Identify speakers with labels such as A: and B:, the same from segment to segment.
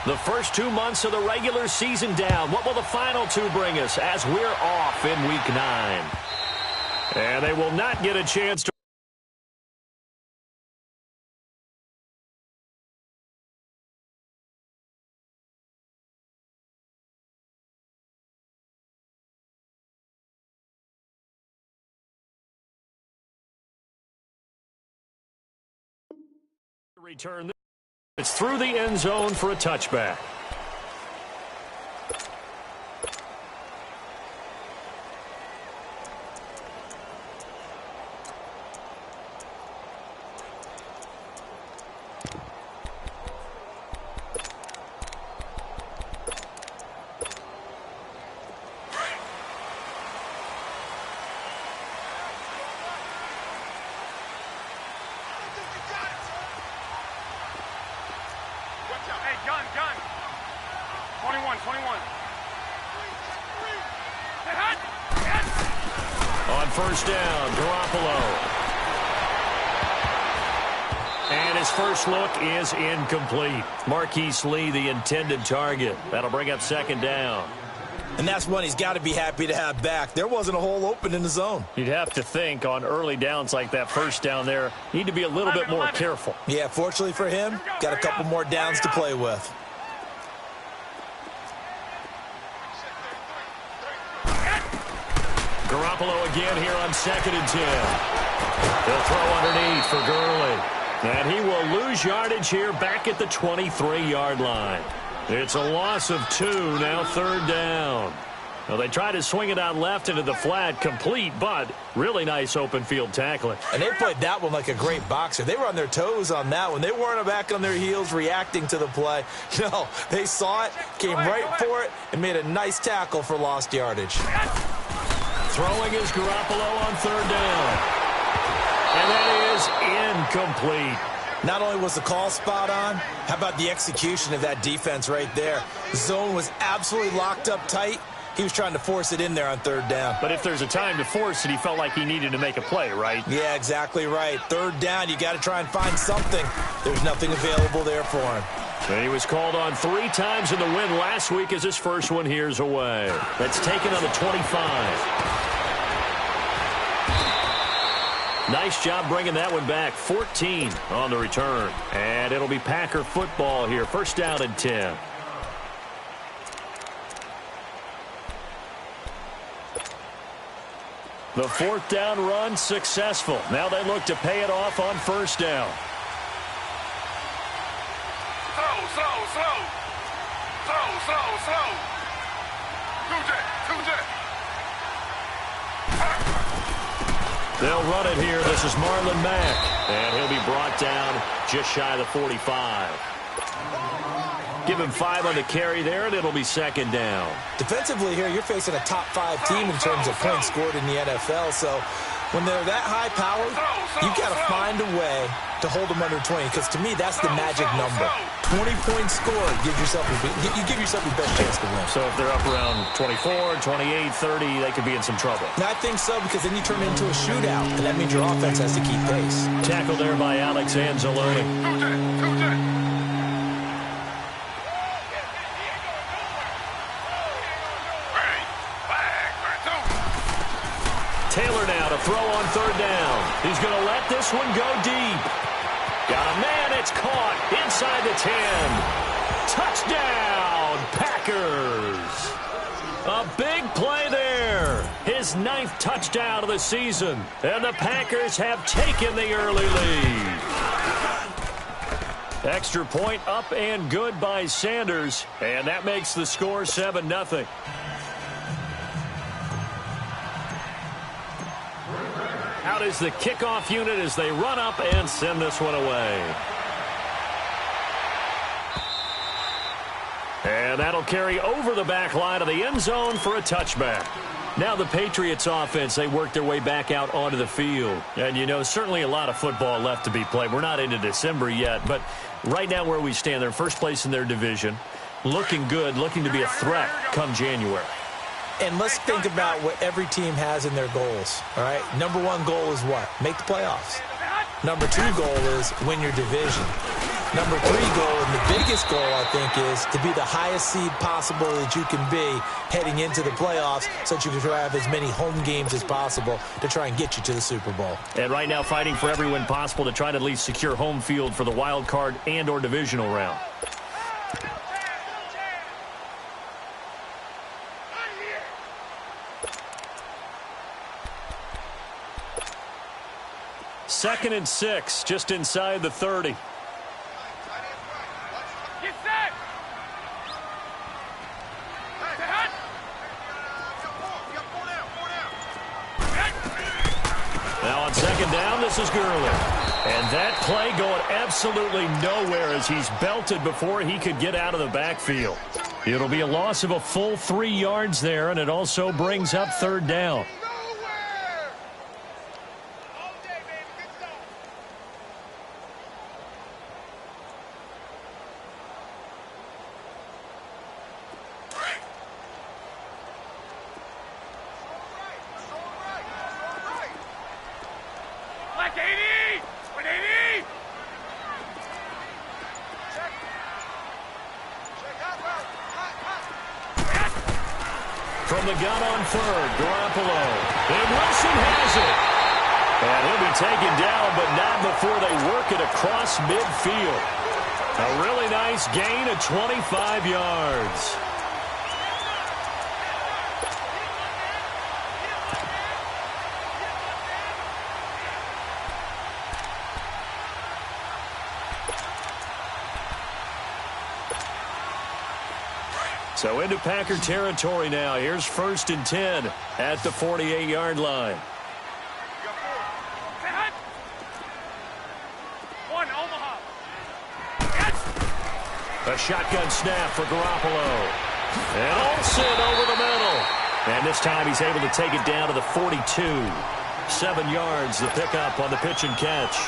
A: The first 2 months of the regular season down. What will the final two bring us as we're off in Week 9? And they will not get a chance to return. It's through the end zone for a touchback.
B: Gun. 21.
A: On first down, Garoppolo. And his first look is incomplete. Marquise Lee, the intended target. That'll bring up second down.
C: And that's one he's got to be happy to have back. There wasn't a hole open in the zone.
A: You'd have to think on early downs like that first down there, need to be a little bit more careful.
C: Yeah, fortunately for him, got a couple more downs to play with.
A: Garoppolo again here on 2nd and 10. They'll throw underneath for Gurley. And he will lose yardage here back at the 23-yard line. It's a loss of 2, now 3rd down. Well, they try to swing it out left into the flat, complete, but really nice open field tackling.
C: And they played that one like a great boxer. They were on their toes on that one. They weren't back on their heels reacting to the play. No, they saw it, came right for it, and made a nice tackle for lost yardage.
A: Throwing is Garoppolo on 3rd down. And that is incomplete.
C: Not only was the call spot on, how about the execution of that defense right there? The zone was absolutely locked up tight. He was trying to force it in there on 3rd down.
A: But if there's a time to force it, he felt like he needed to make a play, right?
C: Yeah, exactly right. 3rd down, you got to try and find something. There's nothing available there for him.
A: And he was called on 3 times in the win last week as his first one here's away. That's taken on the 25. Nice job bringing that one back. 14 on the return. And it'll be Packer football here. First down and 10. The 4th down run successful. Now they look to pay it off on first down. They'll run it here. This is Marlon Mack. And he'll be brought down just shy of the 45. Give him 5 on the carry there, and it'll be second down.
C: Defensively here, you're facing a top 5 team in terms of points scored in the NFL. So when they're that high-powered, you got to find a way to hold them under 20. Because to me, that's the magic number. 20 points scored, you give yourself your best chance to win.
A: So if they're up around 24, 28, 30, they could be in some trouble.
C: Now, I think so, because then you turn it into a shootout, and that means your offense has to keep pace.
A: Tackled there by Alex Anzalone. Taylor now to throw on 3rd down. He's going to let this one go deep. Got a man, it's caught inside the 10. Touchdown, Packers. A big play there. His 9th touchdown of the season. And the Packers have taken the early lead. Extra point up and good by Sanders. And that makes the score 7-0. Out is the kickoff unit as they run up and send this one away. And that'll carry over the back line of the end zone for a touchback. Now the Patriots offense, they work their way back out onto the field. And, you know, certainly a lot of football left to be played. We're not into December yet, but right now where we stand, they're first place in their division. Looking good, looking to be a threat come January.
C: And let's think about what every team has in their goals, all right? Number 1 goal is what? Make the playoffs. Number 2 goal is win your division. Number 3 goal, and the biggest goal, I think, is to be the highest seed possible that you can be heading into the playoffs so that you can have as many home games as possible to try and get you to the Super Bowl.
A: And right now fighting for every win possible to try to at least secure home field for the wild card and or divisional round. Second and 6, just inside the 30.
B: Get set.
A: Now on second down, this is Gurley. And that play going absolutely nowhere as he's belted before he could get out of the backfield. It'll be a loss of a full 3 yards there, and it also brings up third down. From the gun on third, Garoppolo. And Wilson has it. And he'll be taken down, but not before they work it across midfield. A really nice gain of 25 yards. So into Packer territory now. Here's 1st and 10 at the 48-yard line.
B: One, Omaha.
A: A shotgun snap for Garoppolo. And Olsen over the middle. And this time he's able to take it down to the 42. 7 yards, the pickup on the pitch and catch.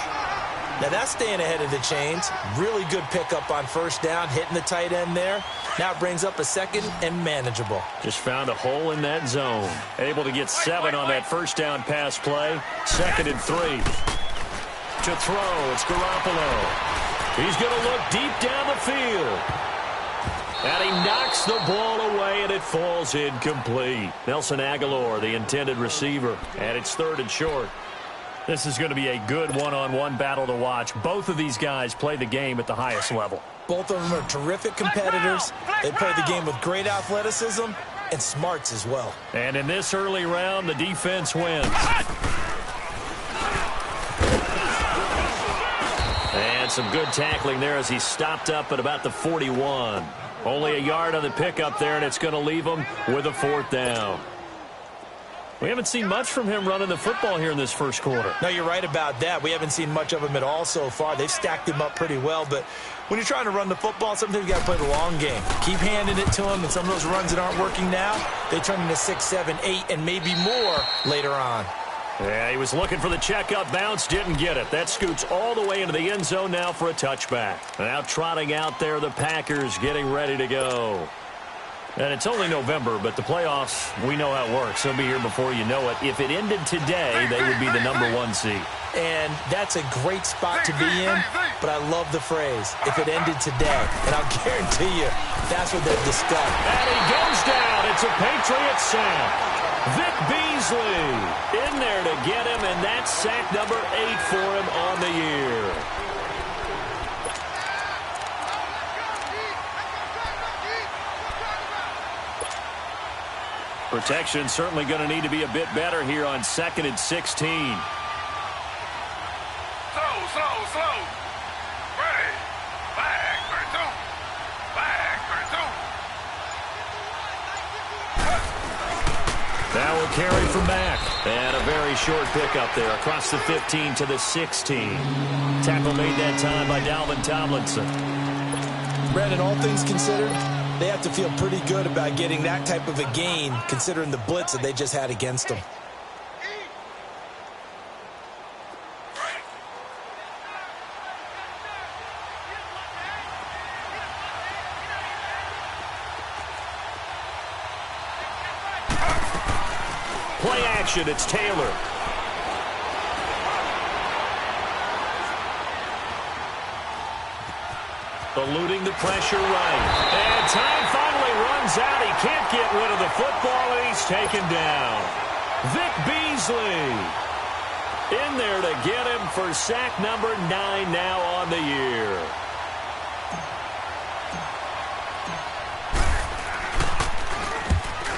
C: Now that's staying ahead of the chains. Really good pickup on first down, hitting the tight end there. Now it brings up a second and manageable.
A: Just found a hole in that zone. Able to get 7 on that first down pass play. 2nd and 3. To throw, it's Garoppolo. He's going to look deep down the field. And he knocks the ball away, and it falls incomplete. Nelson Aguilar, the intended receiver. And it's 3rd and short. This is going to be a good one-on-one battle to watch. Both of these guys play the game at the highest level.
C: Both of them are terrific competitors. They play the game with great athleticism and smarts as well.
A: And in this early round, the defense wins. And some good tackling there as he stopped up at about the 41. Only a yard on the pickup there, and it's going to leave him with a 4th down. We haven't seen much from him running the football here in this first quarter.
C: No, you're right about that. We haven't seen much of him at all so far. They've stacked him up pretty well, but when you're trying to run the football, sometimes you got to play the long game. Keep handing it to him, and some of those runs that aren't working now, they turn into 6, 7, 8, and maybe more later on.
A: Yeah, he was looking for the checkup bounce, didn't get it. That scoots all the way into the end zone now for a touchback. Now trotting out there, the Packers getting ready to go. And it's only November, but the playoffs, we know how it works. They'll be here before you know it. If it ended today, they would be the #1 seed.
C: And that's a great spot to be in, but I love the phrase, if it ended today. And I'll guarantee you, that's what they've discussed.
A: And he goes down. It's a Patriot sack. Vic Beasley in there to get him, and that's sack number 8 for him on the year. Protection certainly going to need to be a bit better here on 2nd and 16.
B: Slow. Ready. Back for 2. Back for 2.
A: Now we'll carry from back. And a very short pickup there across the 15 to the 16. Tackle made that time by Dalvin Tomlinson.
C: Brandon, all things considered, they have to feel pretty good about getting that type of a gain, considering the blitz that they just had against them.
A: Play action, it's Taylor. Eluding the pressure right. And time finally runs out. He can't get rid of the football, and he's taken down. Vic Beasley in there to get him for sack number 9 now on the year.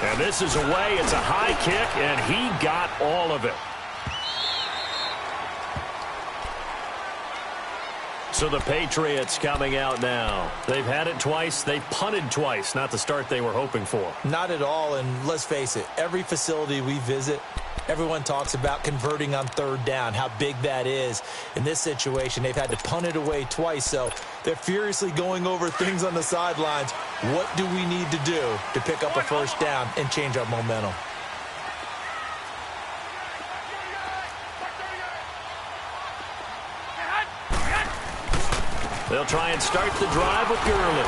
A: And this is away. It's a high kick, and he got all of it. So the Patriots coming out now. They've had it twice. They've punted twice. Not the start they were hoping for.
C: Not at all, and let's face it, every facility we visit, everyone talks about converting on third down, how big that is. In this situation, they've had to punt it away twice, so they're furiously going over things on the sidelines. What do we need to do to pick up a first down and change our momentum?
A: They'll try and start the drive with Gurley.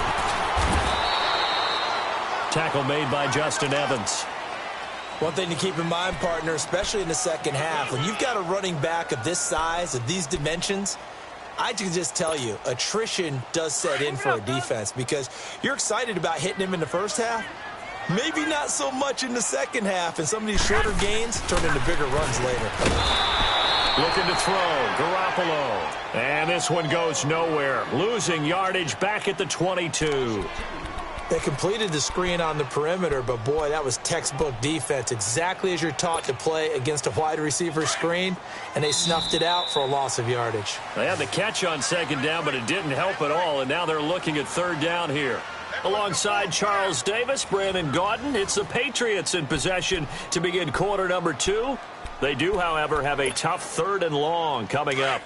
A: Tackle made by Justin Evans.
C: One thing to keep in mind, partner, especially in the second half, when you've got a running back of this size, of these dimensions, I can just tell you, attrition does set in for a defense because you're excited about hitting him in the first half. Maybe not so much in the second half, and some of these shorter gains turn into bigger runs later.
A: Looking to throw, Garoppolo. And this one goes nowhere. Losing yardage back at the 22.
C: They completed the screen on the perimeter, but boy, that was textbook defense. Exactly as you're taught to play against a wide receiver screen, and they snuffed it out for a loss of yardage.
A: They had the catch on second down, but it didn't help at all, and now they're looking at third down here. Alongside Charles Davis, Brandon Gaudin, it's the Patriots in possession to begin quarter number 2. They do, however, have a tough third and long coming up.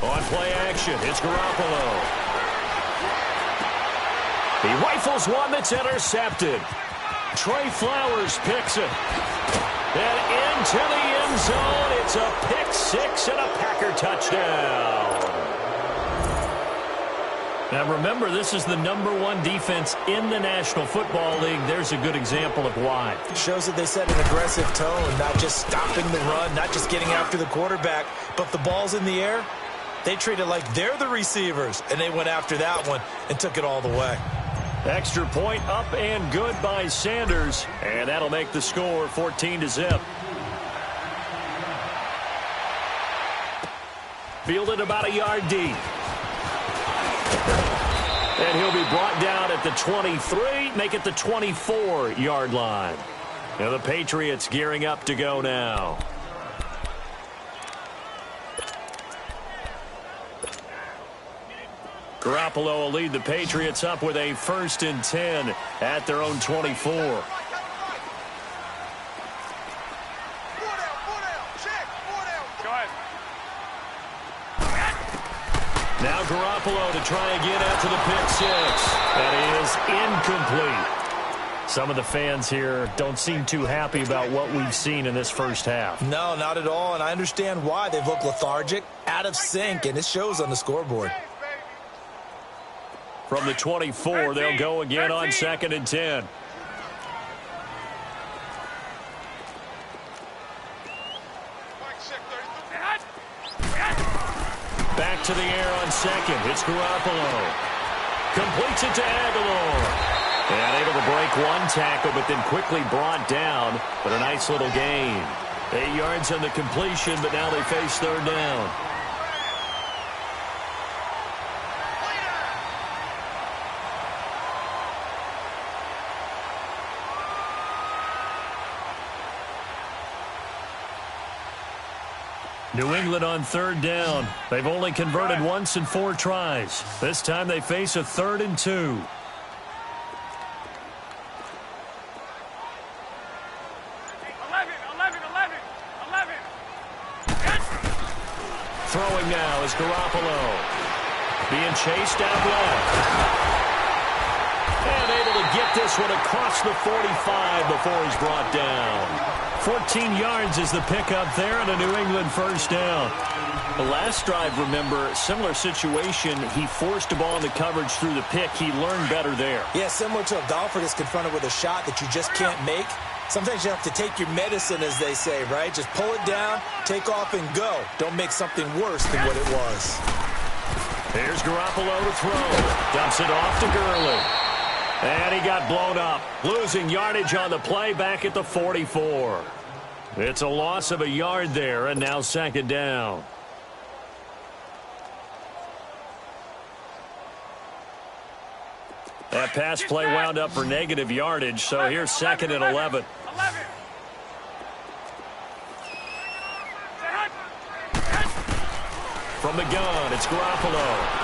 A: On play action, it's Garoppolo. He rifles one that's intercepted. Trey Flowers picks it. And into the end zone, it's a pick six and a Packer touchdown. Now remember, this is the #1 defense in the National Football League. There's a good example of why.
C: It shows that they set an aggressive tone, not just stopping the run, not just getting after the quarterback, but the ball's in the air. They treat it like they're the receivers, and they went after that one and took it all the way.
A: Extra point up and good by Sanders, and that'll make the score 14-0. Fielded about a yard deep. And he'll be brought down at the 23, make it the 24-yard line. Now the Patriots gearing up to go now. Garoppolo will lead the Patriots up with a 1st and 10 at their own 24. Now Garoppolo to try again after the pick six. That is incomplete. Some of the fans here don't seem too happy about what we've seen in this first half.
C: No, not at all, and I understand why. They've looked lethargic, out of sync, and it shows on the scoreboard.
A: From the 24, they'll go again on 2nd and 10. Back to the air on 2nd. It's Garoppolo. Completes it to Aguilar. And able to break one tackle, but then quickly brought down. But a nice little gain. 8 yards on the completion, but now they face third down. New England on third down. They've only converted once in 4 tries. This time they face a 3rd and 2.
B: 11, 11, 11, 11.
A: Throwing now is Garoppolo. Being chased out left. And able to get this one across the 45 before he's brought down. 14 yards is the pickup there and a New England first down. The last drive, remember, similar situation. He forced a ball into coverage through the pick. He learned better there.
C: Yeah, similar to a golfer that's confronted with a shot that you just can't make. Sometimes you have to take your medicine, as they say, right? Just pull it down, take off, and go. Don't make something worse than what it was.
A: Here's Garoppolo to throw. Dumps it off to Gurley. And he got blown up. Losing yardage on the play back at the 44. It's a loss of a yard there, and now second down. That pass play wound up for negative yardage, so here's second and 11. From the gun, it's Garoppolo.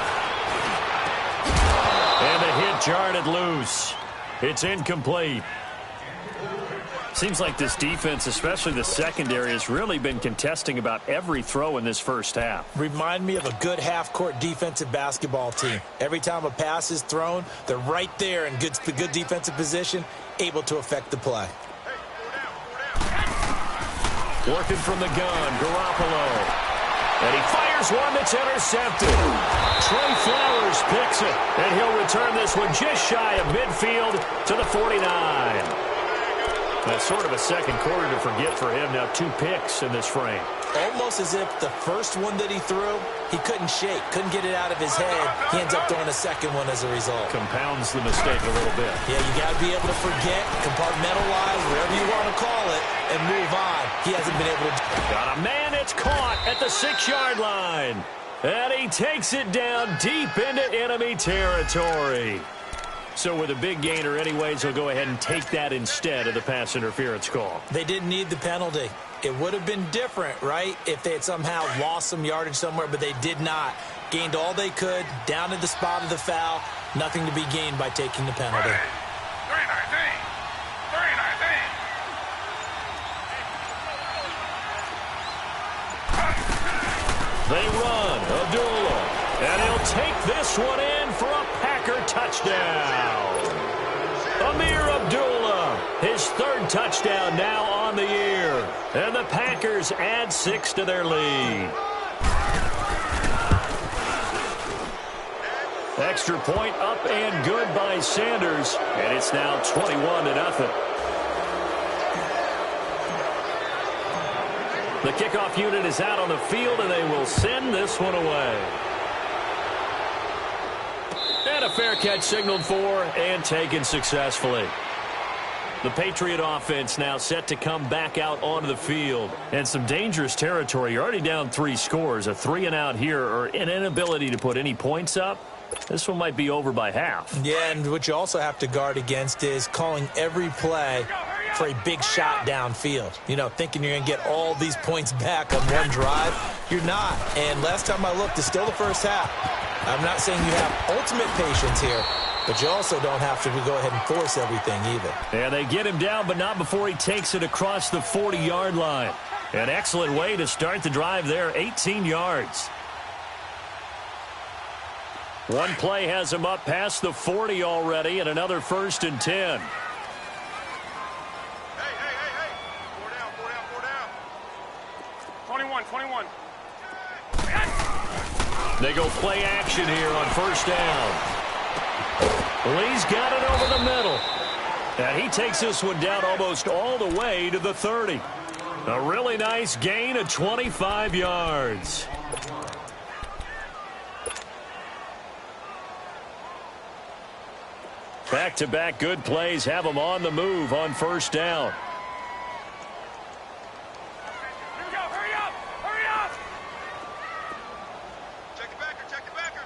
A: And the hit jarred loose. It's incomplete. Seems like this defense, especially the secondary, has really been contesting about every throw in this first half.
C: Remind me of a good half-court defensive basketball team. Every time a pass is thrown, they're right there in the good defensive position, able to affect the play.
A: Working from the gun, Garoppolo. And he fires one that's intercepted. Trey Flowers picks it, and he'll return this one just shy of midfield to the 49. That's sort of a second quarter to forget for him. Now 2 picks in this frame.
C: Almost as if the first one that he threw, he couldn't shake, couldn't get it out of his head. He ends up throwing a second one as a result.
A: Compounds the mistake a little bit.
C: Yeah, you got to be able to forget, compartmentalize, whatever you want to call it, and move on. He hasn't been able to.
A: Got a man, it's caught at the 6-yard line. And he takes it down deep into enemy territory. So with a big gainer anyways, he'll go ahead and take that instead of the pass interference call.
C: They didn't need the penalty. It would have been different, right, if they had somehow lost some yardage somewhere, but they did not. Gained all they could, down to the spot of the foul. Nothing to be gained by taking the penalty.
B: 319.
A: They run. Abdullah. And he'll take this one in for a Packer touchdown. Amir Abdullah, his 3rd touchdown now on the year. And the Packers add 6 to their lead. Extra point up and good by Sanders. And it's now 21-0. The kickoff unit is out on the field, and they will send this one away. And a fair catch signaled for and taken successfully. The Patriot offense now set to come back out onto the field. And some dangerous territory. You're already down 3 scores. A 3-and-out here, or an inability to put any points up. This one might be over by half.
C: Yeah, and what you also have to guard against is calling every play for a big shot downfield. You know, thinking you're going to get all these points back on one drive. You're not. And last time I looked, it's still the first half. I'm not saying you have ultimate patience here, but you also don't have to go ahead and force everything either.
A: And they get him down, but not before he takes it across the 40-yard line. An excellent way to start the drive there, 18 yards. One play has him up past the 40 already, and another 1st and 10.
B: Hey. 4 down. 21.
A: They go play action here on 1st down. Lee's got it over the middle. And he takes this one down almost all the way to the 30. A really nice gain of 25 yards. Back-to-back good plays have them on the move on 1st down.
B: Here we go. Hurry up. Check the backer.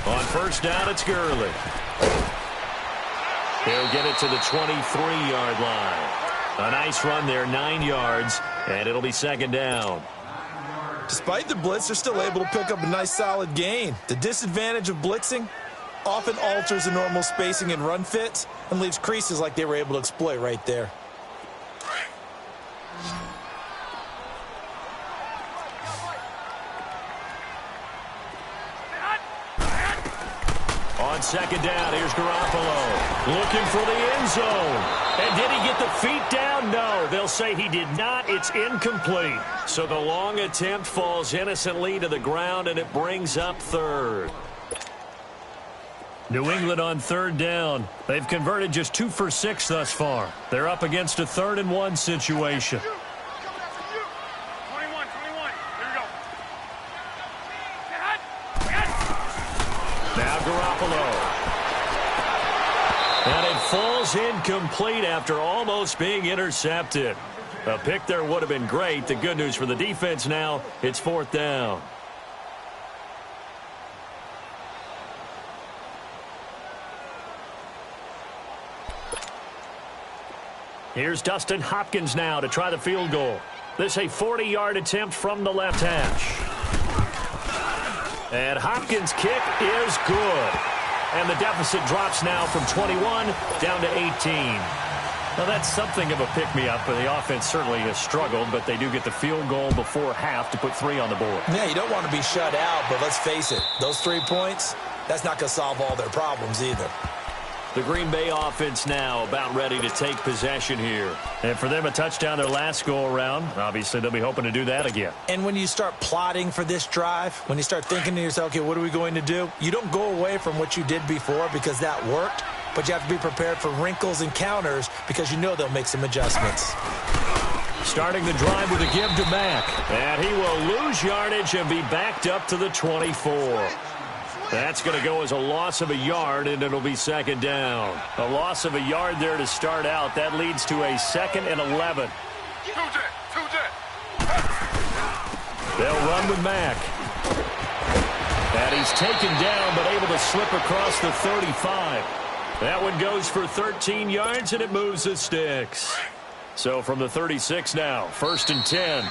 A: On 1st down, it's Gurley. He'll get it to the 23-yard line. A nice run there, 9 yards, and it'll be 2nd down.
C: Despite the blitz, they're still able to pick up a nice solid gain. The disadvantage of blitzing often alters the normal spacing and run fits and leaves creases like they were able to exploit right there.
A: On on second down. Here's Garoppolo looking for the end zone. And did he get the feet down? No, they'll say he did not. It's incomplete. So the long attempt falls innocently to the ground, and it brings up third. New England on third down. They've converted just 2 for 6 thus far. They're up against a 3rd-and-1 situation.
B: 21. Here we go.
A: Now Garoppolo. And it falls incomplete after almost being intercepted. A pick there would have been great. The good news for the defense now, it's 4th down. Here's Dustin Hopkins now to try the field goal. This a 40-yard attempt from the left hash. And Hopkins' kick is good. And the deficit drops now from 21 down to 18. Now, that's something of a pick-me-up, but the offense certainly has struggled, but they do get the field goal before half to put 3 on the board.
C: Yeah, you don't want to be shut out, but let's face it, those 3 points, that's not going to solve all their problems either.
A: The Green Bay offense now about ready to take possession here. And for them, a touchdown their last go-around. Obviously, they'll be hoping to do that again.
C: And when you start plotting for this drive, when you start thinking to yourself, okay, what are we going to do? You don't go away from what you did before because that worked, but you have to be prepared for wrinkles and counters because you know they'll make some adjustments.
A: Starting the drive with a give to Mack. And he will lose yardage and be backed up to the 24. That's going to go as a loss of a yard, and it'll be 2nd down. A loss of a yard there to start out. That leads to a 2nd and 11. They'll run with Mack. And he's taken down, but able to slip across the 35. That one goes for 13 yards, and it moves the sticks. So from the 36 now, 1st and 10.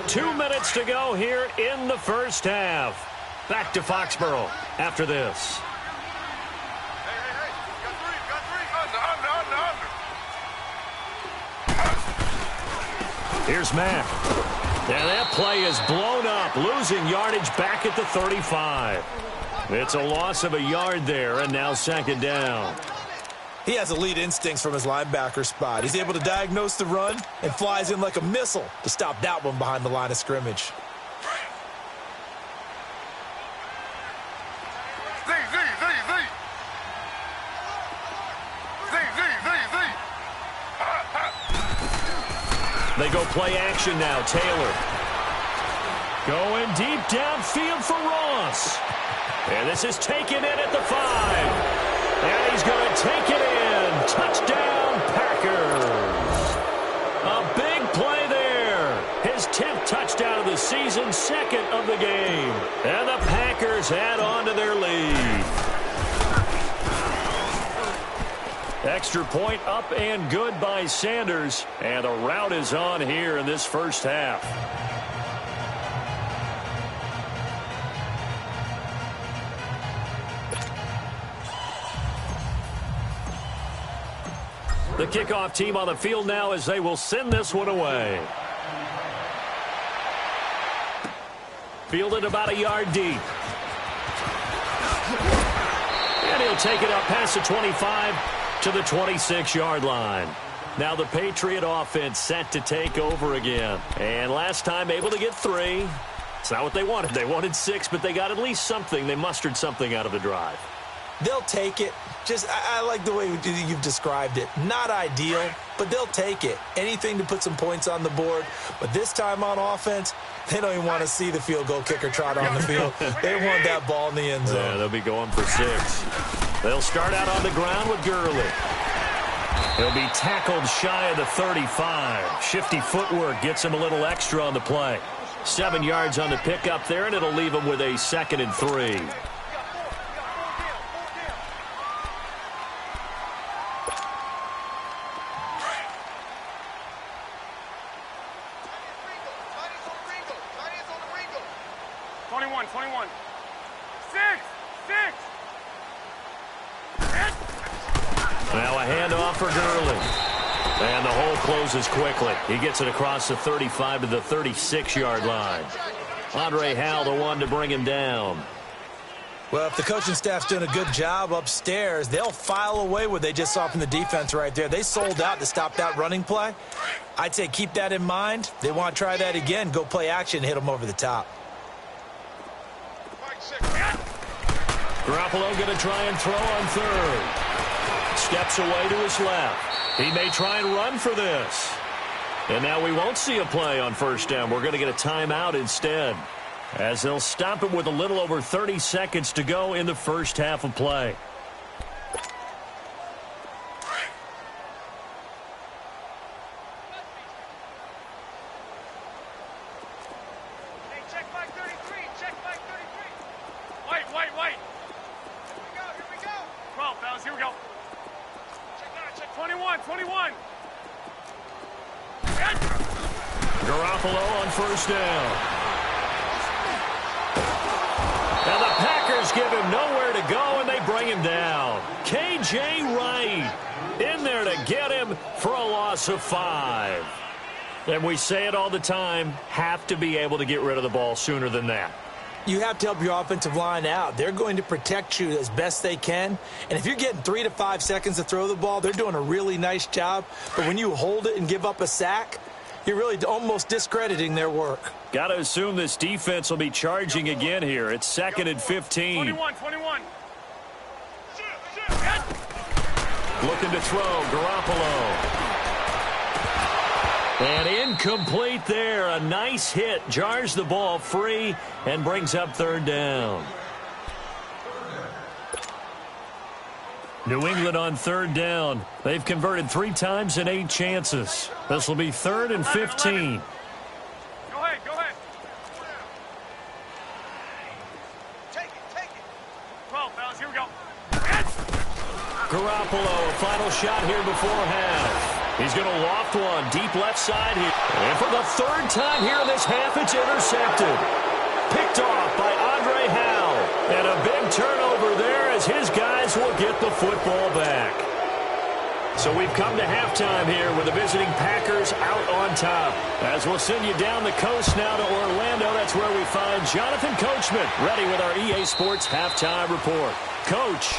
A: Two minutes to go here in the first half. Back to Foxborough after this.
B: Hey. Got three.
A: Here's Mack. And that play is blown up, losing yardage back at the 35. It's a loss of a yard there, and now 2nd down.
C: He has elite instincts from his linebacker spot. He's able to diagnose the run and flies in like a missile to stop that one behind the line of scrimmage.
A: They go play action now. Taylor going deep downfield for Ross. And this is taken in at the 5. And he's going to take it in. Touchdown, Packers. A big play there. His 10th touchdown of the season, 2nd of the game. And the Packers add on to their lead. Extra point up and good by Sanders. And the rout is on here in this first half. The kickoff team on the field now as they will send this one away. Fielded about a yard deep. And he'll take it up past the 25 to the 26-yard line. Now the Patriot offense set to take over again. And last time able to get 3. It's not what they wanted. They wanted 6, but they got at least something. They mustered something out of the drive.
C: They'll take it. I like the way you've described it. Not ideal, but they'll take it. Anything to put some points on the board. But this time on offense, they don't even want to see the field goal kicker trot on the field. They want that ball in the end zone.
A: Yeah, they'll be going for 6. They'll start out on the ground with Gurley. He'll be tackled shy of the 35. Shifty footwork gets him a little extra on the play. 7 yards on the pickup there, and it'll leave him with a 2nd and 3. Now a handoff for Gurley. And the hole closes quickly. He gets it across the 35 to the 36-yard line. Andre Howell, the one to bring him down.
C: Well, if the coaching staff's doing a good job upstairs, they'll file away what they just saw from the defense right there. They sold out to stop that running play. I'd say keep that in mind. They want to try that again. Go play action, hit them over the top.
A: Garoppolo going to try and throw on third. Steps away to his left. He may try and run for this. And now we won't see a play on first down. We're going to get a timeout instead, as they'll stop it with a little over 30 seconds to go in the first half of play.
B: Hey, check back 33. Check back 33. Wait. Here we go. 12, fellas. Here we go. Check 21.
A: Garoppolo on first down. Now the Packers give him nowhere to go, and they bring him down. K.J. Wright in there to get him for a loss of 5. And we say it all the time, have to be able to get rid of the ball sooner than that.
C: You have to help your offensive line out. They're going to protect you as best they can. And if you're getting 3 to 5 seconds to throw the ball, they're doing a really nice job. But when you hold it and give up a sack, you're really almost discrediting their work.
A: Got to assume this defense will be charging again here. It's 2nd and 15.
B: 21.
A: Looking to throw, Garoppolo. And incomplete there. A nice hit. Jars the ball free and brings up third down. New England on third down. They've converted 3 times in 8 chances. This will be 3rd and 15.
B: Go ahead. Take it. 12, fellas. Here we go.
A: Garoppolo, a final shot here before half. He's going to loft one deep left side here. And for the 3rd time here in this half, it's intercepted. Picked off by Andre Howell. And a big turnover there as his guys will get the football back. So we've come to halftime here with the visiting Packers out on top. As we'll send you down the coast now to Orlando, that's where we find Jonathan Coachman ready with our EA Sports halftime report. Coach.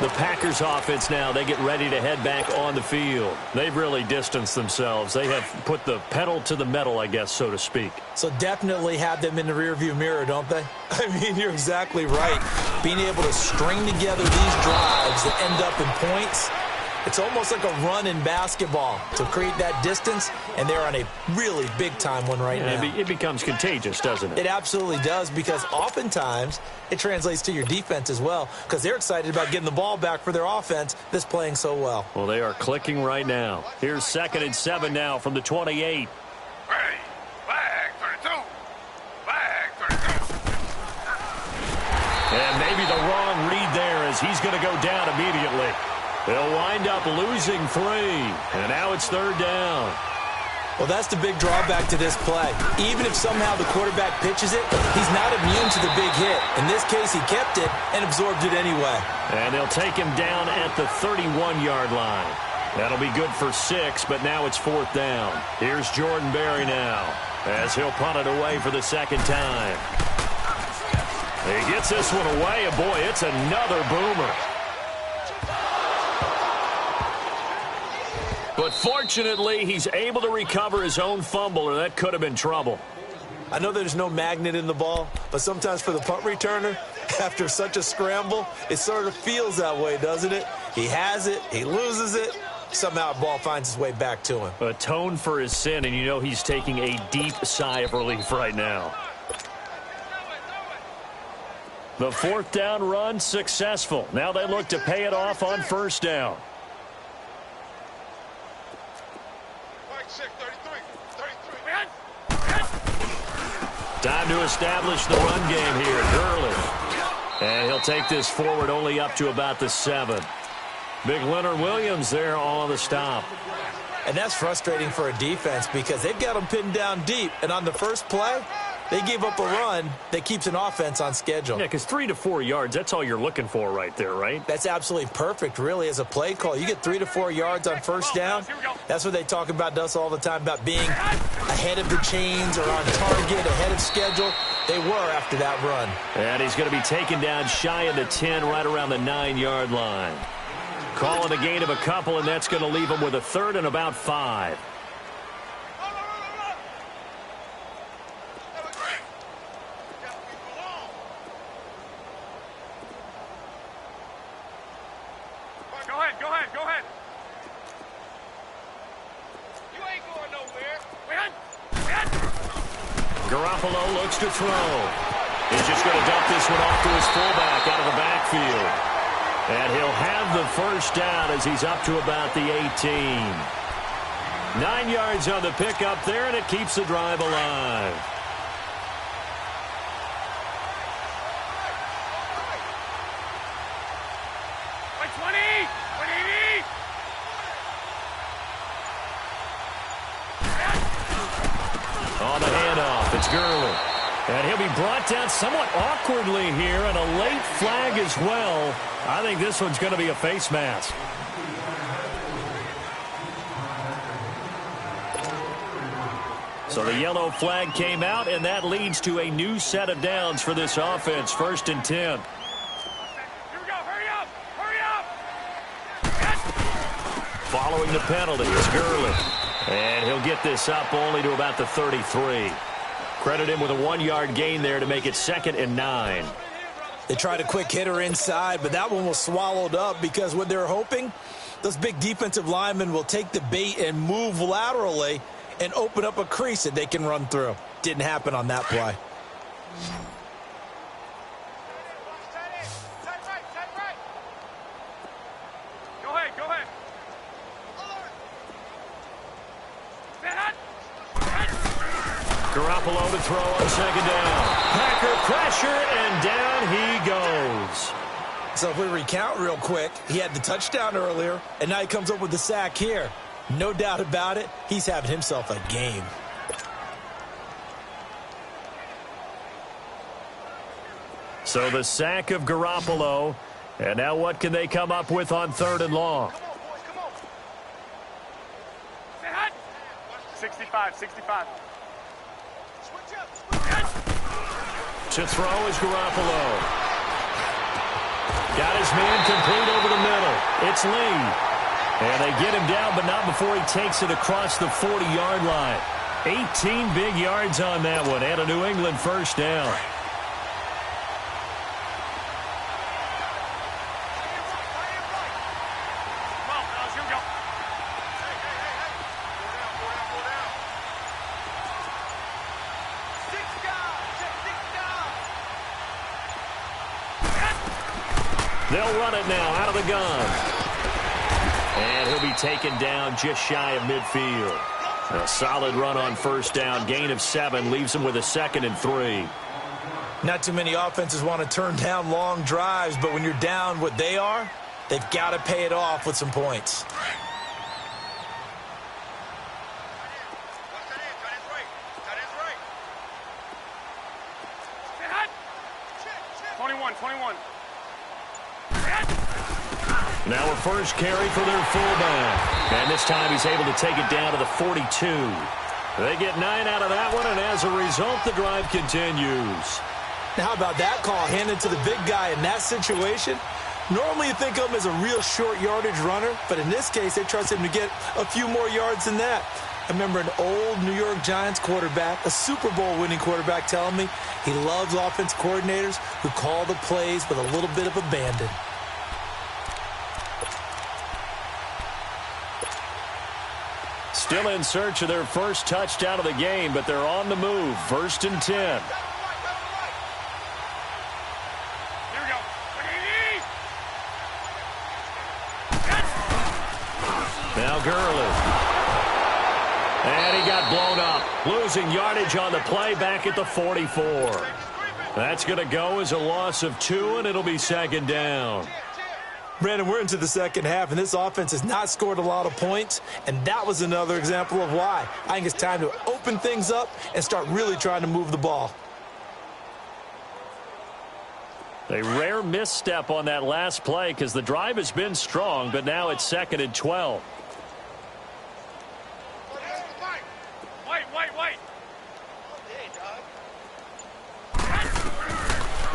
A: The Packers offense now, they get ready to head back on the field. They've really distanced themselves. They have put the pedal to the metal, I guess, so to speak.
C: So definitely have them in the rearview mirror, don't they? I mean, you're exactly right. Being able to string together these drives that end up in points, it's almost like a run in basketball to create that distance, and they're on a really big-time one right now.
A: It becomes contagious, doesn't it?
C: It absolutely does, because oftentimes it translates to your defense as well, because they're excited about getting the ball back for their offense that's playing so well.
A: Well, they are clicking right now. Here's 2nd and 7 now from the 28.
B: Ready. Flag 32. Flag 32.
A: And maybe the wrong read there as he's going to go down immediately. They'll wind up losing 3, and now it's 3rd down.
C: Well, that's the big drawback to this play. Even if somehow the quarterback pitches it, he's not immune to the big hit. In this case, he kept it and absorbed it anyway.
A: And they'll take him down at the 31-yard line. That'll be good for 6, but now it's 4th down. Here's Jordan Berry now as he'll punt it away for the 2nd time. He gets this one away, and boy, it's another boomer. But fortunately, he's able to recover his own fumble, or that could have been trouble.
C: I know there's no magnet in the ball, but sometimes for the punt returner, after such a scramble, it sort of feels that way, doesn't it? He has it, he loses it, somehow the ball finds its way back to him.
A: Atone for his sin, and you know he's taking a deep sigh of relief right now. The 4th down run successful. Now they look to pay it off on 1st down. Time to establish the run game here. Gurley. And he'll take this forward only up to about the 7. Big Leonard Williams there on the stop.
C: And that's frustrating for a defense because they've got them pinned down deep. And on the first play, They gave up a run that keeps an offense on schedule.
A: Yeah, because 3 to 4 yards, that's all you're looking for right there, right?
C: That's absolutely perfect, really, as a play call. You get 3 to 4 yards on first down. That's what they talk about us all the time, about being ahead of the chains or on target, ahead of schedule. They were after that run.
A: And he's going to be taken down shy of the 10, right around the 9-yard line. Calling a gain of a couple, and that's going to leave him with a 3rd and about 5.
B: Go ahead. You ain't going nowhere.
A: Garoppolo looks to throw. He's just going to dump this one off to his fullback out of the backfield. And he'll have the first down as he's up to about the 18. 9 yards on the pickup there, and it keeps the drive alive. On the handoff, it's Gurley. And he'll be brought down somewhat awkwardly here, and a late flag as well. I think this one's going to be a face mask. So the yellow flag came out, and that leads to a new set of downs for this offense. 1st and 10.
B: Here we go. Hurry up.
A: Following the penalty, it's Gurley. And he'll get this up only to about the 33. Credit him with a 1-yard gain there to make it 2nd and 9.
C: They tried a quick hitter inside, but that one was swallowed up because what they're hoping, those big defensive linemen will take the bait and move laterally and open up a crease that they can run through. Didn't happen on that play.
B: Go ahead.
A: Garoppolo to throw on 2nd down. Packer pressure, and down he goes.
C: So if we recount real quick, he had the touchdown earlier, and now he comes up with the sack here. No doubt about it, he's having himself a game.
A: So the sack of Garoppolo, and now what can they come up with on 3rd and long?
B: Come on. 65.
A: To throw is Garoppolo. Got his man complete over the middle. It's Lee. And they get him down, but not before he takes it across the 40-yard line. 18 big yards on that one, and a New England first down. They'll run it now out of the gun. And he'll be taken down just shy of midfield. A solid run on first down. Gain of 7 leaves him with a 2nd and 3.
C: Not too many offenses want to turn down long drives, but when you're down what they are, they've got to pay it off with some points.
A: Now a first carry for their fullback. And this time he's able to take it down to the 42. They get 9 out of that one, and as a result, the drive continues.
C: Now, how about that call handed to the big guy in that situation? Normally you think of him as a real short yardage runner, but in this case, they trust him to get a few more yards than that. I remember an old New York Giants quarterback, a Super Bowl winning quarterback, telling me he loves offense coordinators who call the plays with a little bit of abandon.
A: Still in search of their first touchdown of the game, but they're on the move. 1st and 10.
B: Here we go.
A: Now Gurley. And he got blown up. Losing yardage on the play back at the 44. That's going to go as a loss of 2, and it'll be 2nd down.
C: Brandon, we're into the second half, and this offense has not scored a lot of points, and that was another example of why. I think it's time to open things up and start really trying to move the ball.
A: A rare misstep on that last play because the drive has been strong, but now it's 2nd and 12.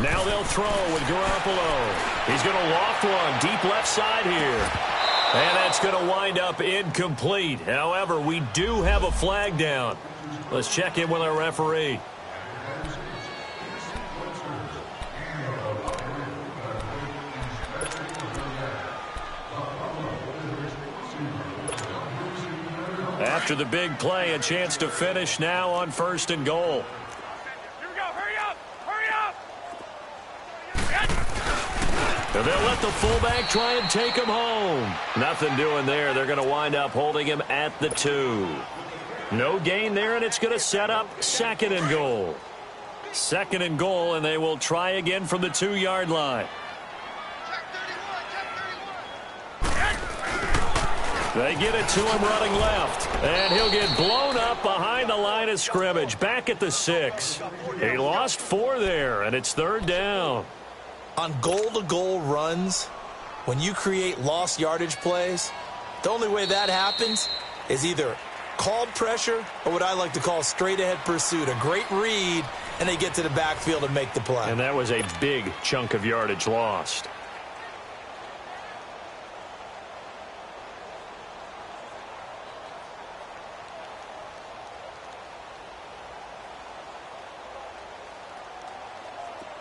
A: Now they'll throw with Garoppolo. He's going to loft one deep left side here. And that's going to wind up incomplete. However, we do have a flag down. Let's check in with our referee. After the big play, a chance to finish now on 1st and goal. They'll let the fullback try and take him home. Nothing doing there. They're going to wind up holding him at the 2. No gain there, and it's going to set up 2nd and goal. 2nd and goal, and they will try again from the 2-yard line. They get it to him running left, and he'll get blown up behind the line of scrimmage, back at the 6. He lost 4 there, and it's 3rd down.
C: On goal-to-goal runs, when you create lost yardage plays, the only way that happens is either called pressure or what I like to call straight-ahead pursuit, a great read, and they get to the backfield and make the play.
A: And that was a big chunk of yardage lost.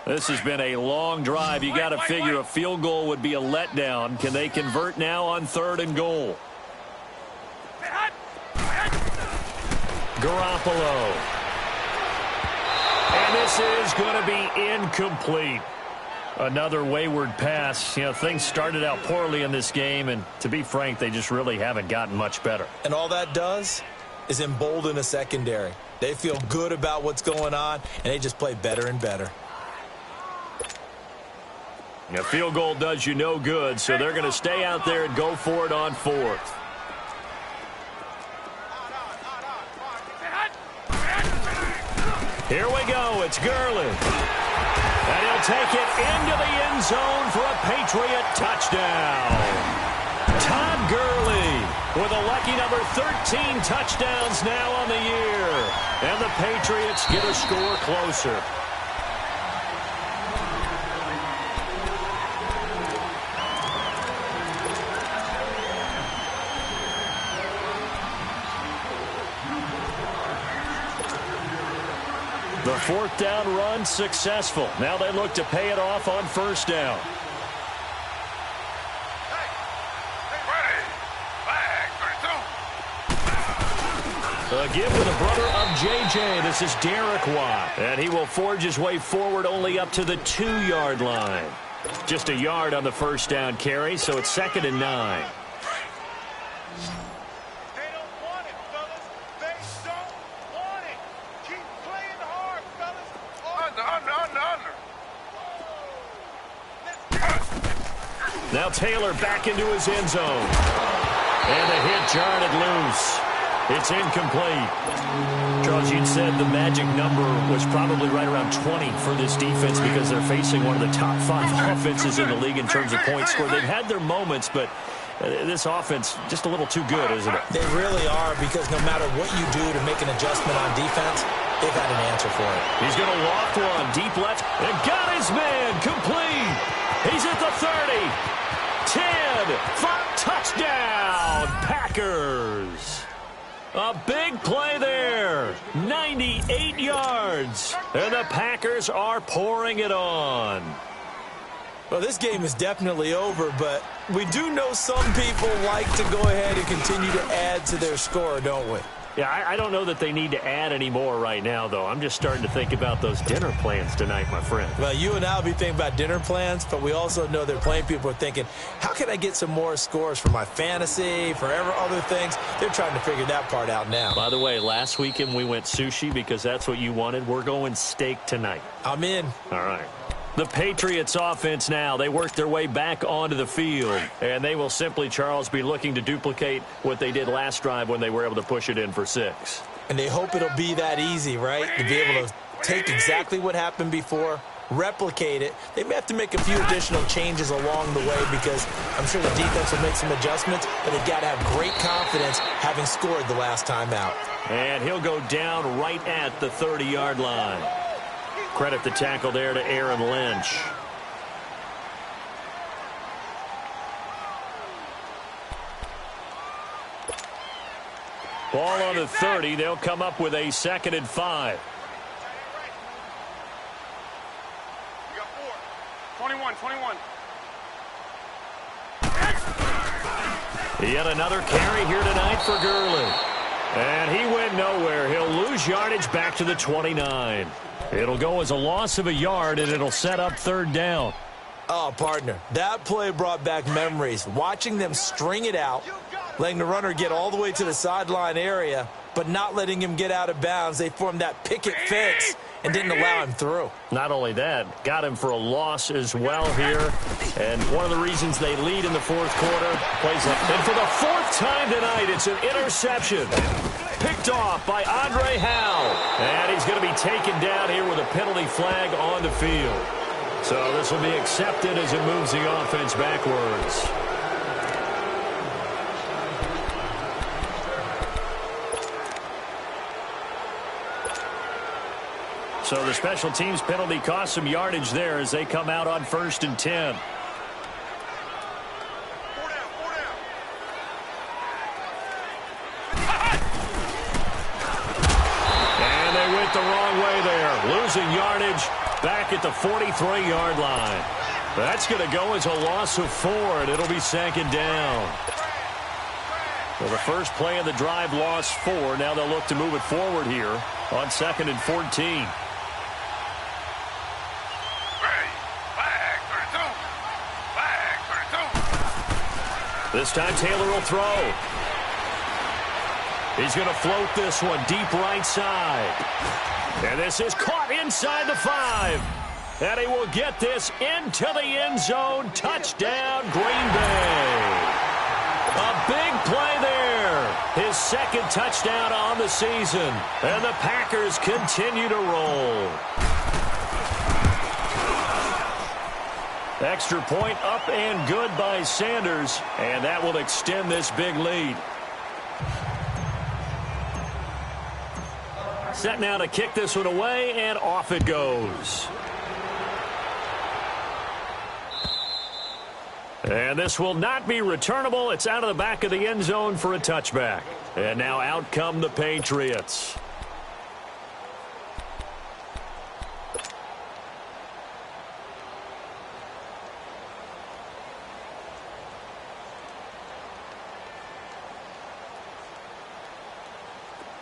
A: This has been a long drive. You got to figure a field goal would be a letdown. Can they convert now on 3rd and goal? Garoppolo. And this is going to be incomplete. Another wayward pass. You know, things started out poorly in this game, and to be frank, they just really haven't gotten much better.
C: And all that does is embolden a secondary. They feel good about what's going on, and they just play better and better.
A: A field goal does you no good, so they're going to stay out there and go for it on 4th. Here we go. It's Gurley. And he'll take it into the end zone for a Patriot touchdown. Todd Gurley with a lucky number 13 touchdowns now on the year. And the Patriots get a score closer. The 4th down run successful. Now they look to pay it off on 1st down. A give to the brother of J.J. This is Derek Watt. And he will forge his way forward only up to the 2-yard line. Just a yard on the 1st down carry, so it's 2nd and 9. Now Taylor back into his end zone. And the hit jarred it loose. It's incomplete. Charles, you'd said the magic number was probably right around 20 for this defense because they're facing one of the top 5 offenses in the league in terms of points scored. They've had their moments, but this offense just a little too good, isn't it?
C: They really are, because no matter what you do to make an adjustment on defense, they've got an answer for it.
A: He's going to loft one deep left and got his man complete. He's at the 30. 10, 5, touchdown, Packers. A big play there, 98 yards, and the Packers are pouring it on.
C: Well, this game is definitely over, but we do know some people like to go ahead and continue to add to their score, don't we?
A: Yeah, I don't know that they need to add any more right now, though. I'm just starting to think about those dinner plans tonight, my friend.
C: Well, you and I will be thinking about dinner plans, but we also know that plenty of people are thinking, how can I get some more scores for my fantasy, for other things? They're trying to figure that part out now.
A: By the way, last weekend we went sushi because that's what you wanted. We're going steak tonight.
C: I'm in.
A: All right. The Patriots offense now, they work their way back onto the field. And they will simply, Charles, be looking to duplicate what they did last drive when they were able to push it in for 6.
C: And they hope it'll be that easy, right? To be able to take exactly what happened before, replicate it. They may have to make a few additional changes along the way because I'm sure the defense will make some adjustments, but they've got to have great confidence having scored the last time out.
A: And he'll go down right at the 30-yard line. Credit the tackle there to Aaron Lynch. Ball on the 30. They'll come up with a 2nd and 5.
B: 21.
A: Yet another carry here tonight for Gurley. And he went nowhere. He'll lose yardage back to the 29. It'll go as a loss of a yard, and it'll set up 3rd down.
C: Oh, partner, that play brought back memories. Watching them string it out, letting the runner get all the way to the sideline area, but not letting him get out of bounds. They formed that picket fence and didn't allow him through.
A: Not only that, got him for a loss as well here. And one of the reasons they lead in the 4th quarter, plays up. And for the 4th time tonight, it's an interception. Picked off by Andre Howe. And he's going to be taken down here with a penalty flag on the field. So this will be accepted as it moves the offense backwards. So the special teams penalty cost some yardage there as they come out on 1st and 10. And they went the wrong way there. Losing yardage back at the 43-yard line. That's going to go as a loss of 4, and it'll be 2nd down. Well, the first play of the drive lost 4. Now they'll look to move it forward here on 2nd and 14. This time Taylor will throw. He's going to float this one deep right side. And this is caught inside the 5. And he will get this into the end zone. Touchdown, Green Bay. A big play there. His 2nd touchdown on the season. And the Packers continue to roll. Extra point up and good by Sanders, and that will extend this big lead. Set now to kick this one away, and off it goes. And this will not be returnable. It's out of the back of the end zone for a touchback. And now out come the Patriots.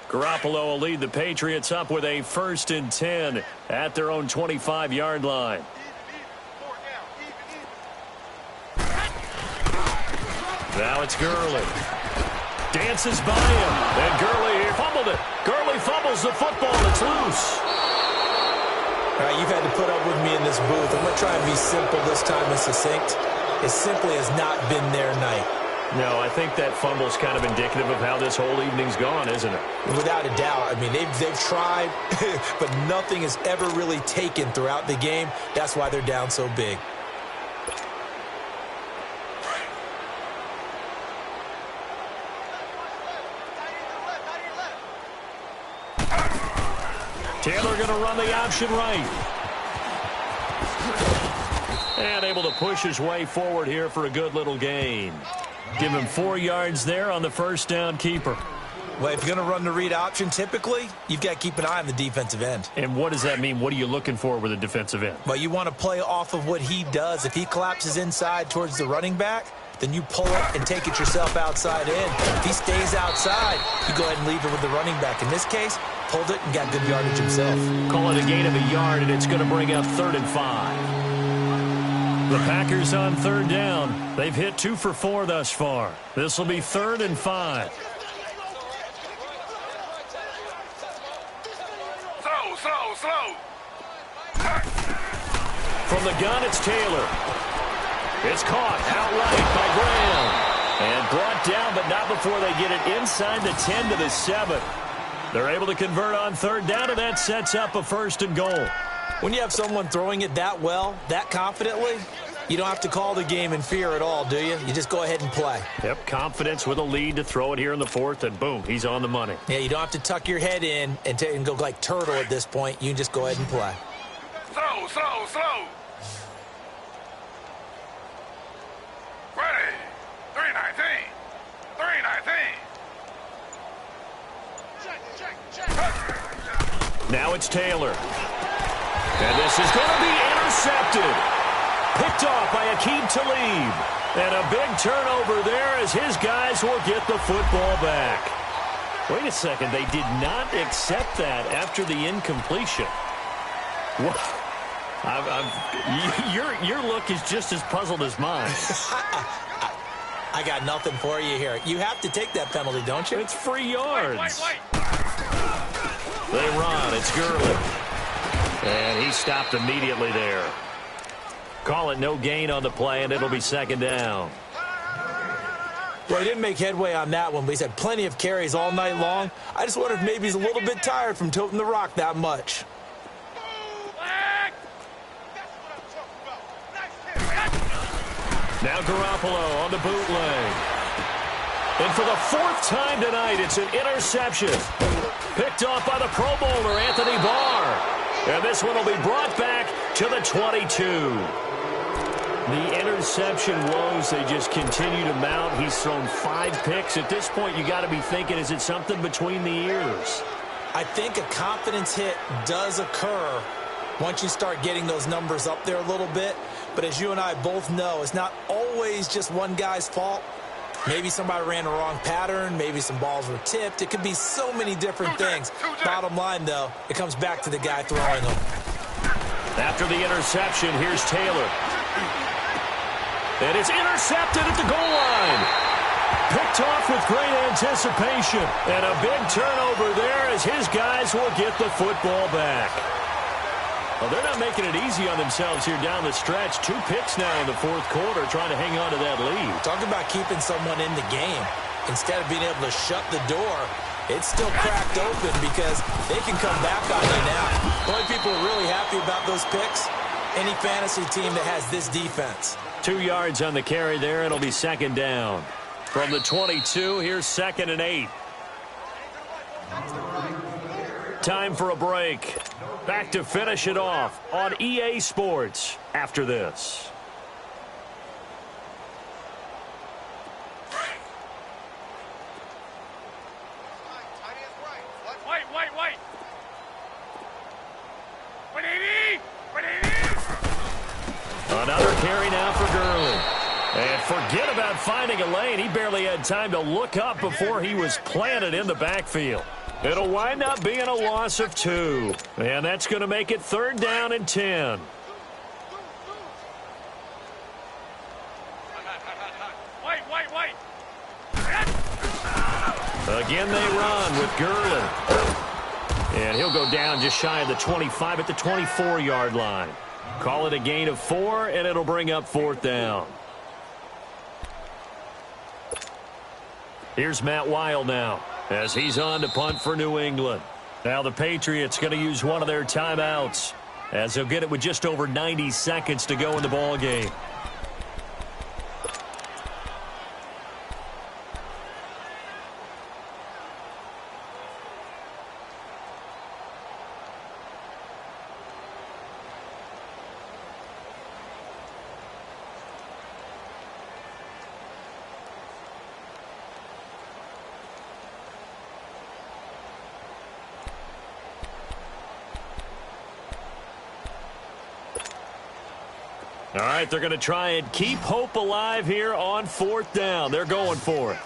A: Garoppolo will lead the Patriots up with a 1st and 10 at their own 25-yard line. Now it's Gurley. Dances by him. And Gurley fumbled it. Gurley fumbles the football. It's loose.
C: All right, you've had to put up with me in this booth. I'm going to try and be simple this time and succinct. It simply has not been their night.
A: No, I think that fumble's kind of indicative of how this whole evening's gone, isn't it?
C: Without a doubt. I mean, they've tried, but nothing has ever really taken throughout the game. That's why they're down so big.
A: Taylor going to run the option right. And able to push his way forward here for a good little gain. Give him 4 yards there on the 1st down keeper.
C: Well, if you're going to run the read option, typically, you've got to keep an eye on the defensive end.
A: And what does that mean? What are you looking for with a defensive end?
C: Well, you want to play off of what he does. If he collapses inside towards the running back, then you pull it and take it yourself outside in. If he stays outside, you go ahead and leave it with the running back. In this case, pulled it and got good yardage himself.
A: Call it a gain of a yard, and it's going to bring up 3rd and 5. The Packers on 3rd down. They've hit 2 for 4 thus far. This will be 3rd and 5.
B: Slow.
A: From the gun, it's Taylor. It's caught outright by Graham. And brought down, but not before they get it inside the 10 to the 7. They're able to convert on third down, and that sets up a 1st and goal.
C: When you have someone throwing it that well, that confidently, you don't have to call the game in fear at all, do you? You just go ahead and play.
A: Yep, confidence with a lead to throw it here in the 4th, and boom, he's on the money.
C: Yeah, you don't have to tuck your head in and go like turtle at this point. You can just go ahead and play.
B: Slow. Ready. 319. Check.
A: Now it's Taylor. And this is going to be intercepted. Picked off by Aqib Talib. And a big turnover there as his guys will get the football back. Wait a second. They did not accept that after the incompletion. What? Your look is just as puzzled as mine.
C: I got nothing for you here. You have to take that penalty, don't you?
A: It's free yards. They run. It's Gurley. And he stopped immediately there. Call it no gain on the play, and it'll be 2nd down.
C: Well, he didn't make headway on that one, but he's had plenty of carries all night long. I just wonder if maybe he's a little bit tired from toting the rock that much.
A: Now Garoppolo on the bootleg. And for the 4th time tonight, it's an interception. Picked off by the Pro Bowler, Anthony Barr. And this one will be brought back to the 22. The interception woes, they just continue to mount. He's thrown 5 picks. At this point, you got to be thinking, is it something between the ears?
C: I think a confidence hit does occur once you start getting those numbers up there a little bit. But as you and I both know, it's not always just one guy's fault. Maybe somebody ran the wrong pattern. Maybe some balls were tipped. It could be so many different things. Bottom line, though, it comes back to the guy throwing them.
A: After the interception, here's Taylor. And it's intercepted at the goal line. Picked off with great anticipation. And a big turnover there as his guys will get the football back. Well, they're not making it easy on themselves here down the stretch. 2 picks now in the 4th quarter trying to hang on to that lead.
C: Talk about keeping someone in the game. Instead of being able to shut the door, it's still cracked open because they can come back on you now. The only people who are really happy about those picks, any fantasy team that has this defense.
A: 2 yards on the carry there. It'll be 2nd down. From the 22, here's 2nd and 8. Time for a break. Back to finish it off on EA Sports after this.
B: Wait. 180.
A: Another carry now for Gurley. And forget about finding a lane. He barely had time to look up before he was planted in the backfield. It'll wind up being a loss of 2. And that's going to make it 3rd down and 10.
B: Wait.
A: Again they run with Gurley. And he'll go down just shy of the 25 at the 24-yard line. Call it a gain of 4, and it'll bring up 4th down. Here's Matt Weil now as he's on to punt for New England. Now the Patriots going to use one of their timeouts as they'll get it with just over 90 seconds to go in the ball game. All right, they're going to try and keep hope alive here on 4th down. They're going for it.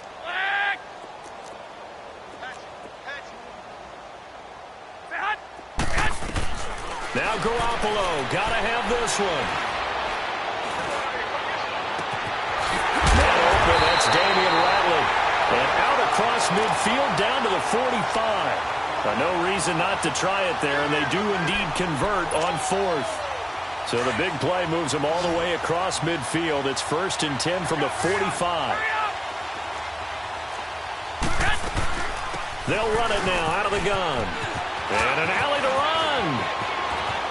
A: Now Garoppolo, got to have this one. Now open, that's Damian Ratley. And out across midfield down to the 45. No reason not to try it there, and they do indeed convert on 4th. So the big play moves them all the way across midfield. It's 1st and 10 from the 45. They'll run it now out of the gun. And an alley to run.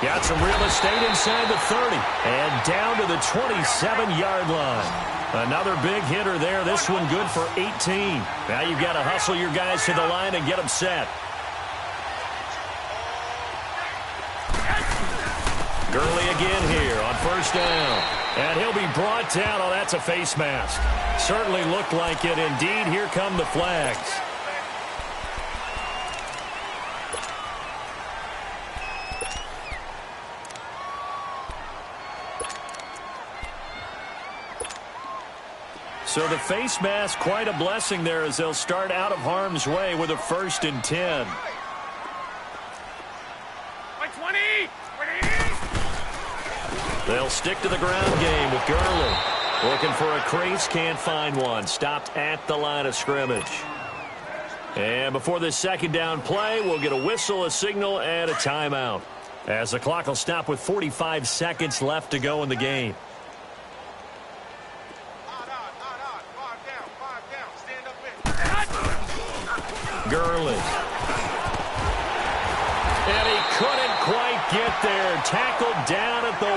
A: Got some real estate inside the 30. And down to the 27-yard line. Another big hitter there. This one good for 18. Now you've got to hustle your guys to the line and get them set. Gurley again here on 1st down. And he'll be brought down. Oh, that's a face mask. Certainly looked like it. Indeed, here come the flags. So the face mask, quite a blessing there as they'll start out of harm's way with a 1st and 10.
B: 20.
A: They'll stick to the ground game with Gurley. Looking for a crease, can't find one. Stopped at the line of scrimmage. And before this 2nd down play, we'll get a whistle, a signal, and a timeout. As the clock will stop with 45 seconds left to go in the game. Gurley. And he couldn't quite get there. Tackled down at the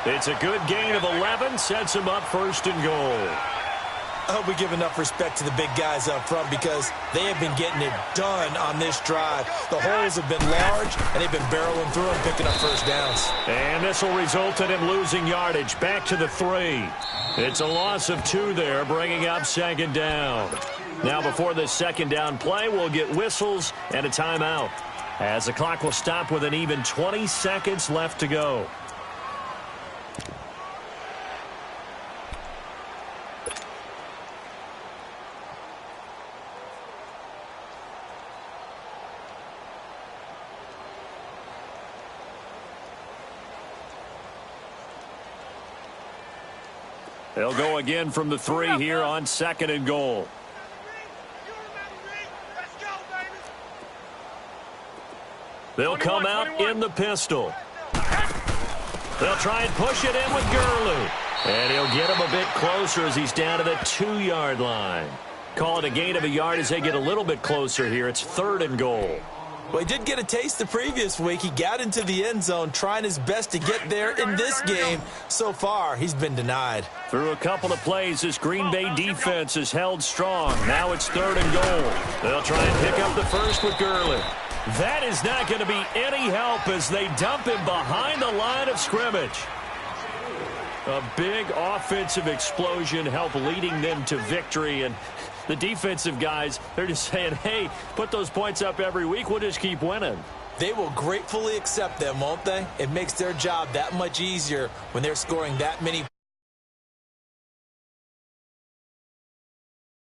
A: 1. It's a good gain of 11. Sets him up 1st and goal.
C: I hope we give enough respect to the big guys up front because they have been getting it done on this drive. The holes have been large, and they've been barreling through and picking up 1st downs.
A: And this will result in him losing yardage. Back to the 3. It's a loss of 2 there, bringing up 2nd down. Now before this 2nd down play, we'll get whistles and a timeout. As the clock will stop with an even 20 seconds left to go. They'll go again from the 3 here on 2nd and goal. They'll come out in the pistol. They'll try and push it in with Gurley. And he'll get him a bit closer as he's down to the 2-yard line. Call it a gain of a yard as they get a little bit closer here. It's 3rd and goal.
C: Well, he did get a taste the previous week. He got into the end zone trying his best to get there in this game. So far, he's been denied.
A: Through a couple of plays, this Green Bay defense is held strong. Now it's 3rd and goal. They'll try and pick up the 1st with Gurley. That is not going to be any help as they dump him behind the line of scrimmage. A big offensive explosion helped leading them to victory. And the defensive guys, they're just saying, hey, put those points up every week. We'll just keep winning.
C: They will gratefully accept them, won't they? It makes their job that much easier when they're scoring that many